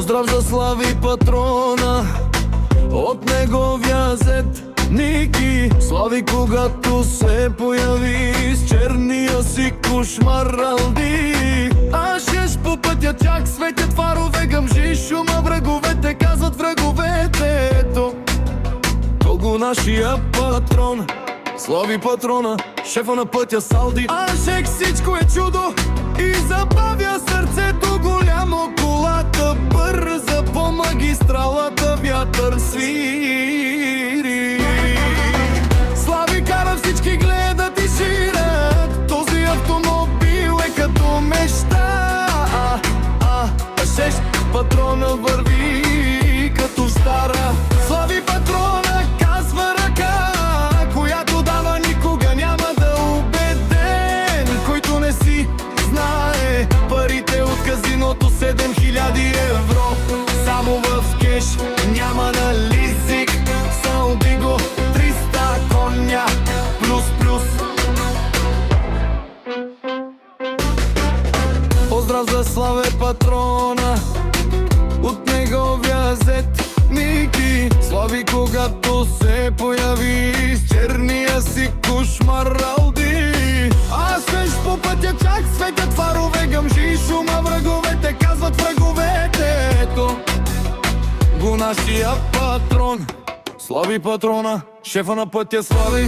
Поздрав за Слави патрона от неговия зет Ники. Слави, когато се появи с черния си кошмаралди. Ашеш по пътя, чак светят фарове, гъмжи шума, враговете казват враговете. Ето, то го нашия патрон, Слави патрона, шефа на пътя Салди. Ашек всичко е чудо и забавя сърцето голямо. Колата бърза по магистралата, вятър свири. Слави кара, всички гледат и ширят. Този автомобил е като мечта. Ашеш патрона върви като в стара. Слави патрона казва ръка, която дава никога няма да убеден. Който не си знае парите от казиното, 7000 евро само в кеш, няма на лизик. Салди го 300 коня плюс. Поздрав за Славе патрона от неговия зет Ники. Слави, когато се появи с черния си кошмаралди. Ашеш по пътя, чак светят фарове, гъмжи шума, враговете казват враговете. Ето го нашия патрон, Слави патрона, шефа на пътя Слави.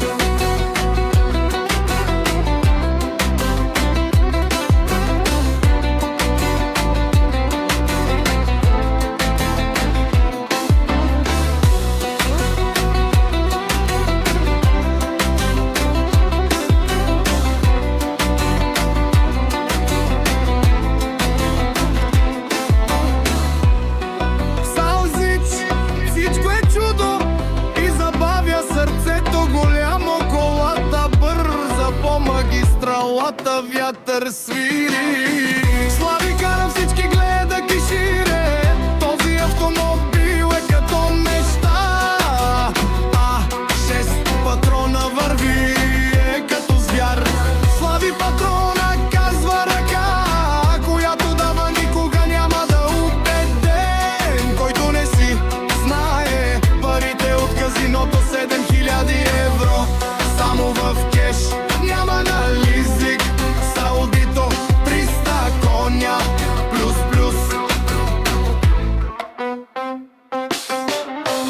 Магистралата вятър свири.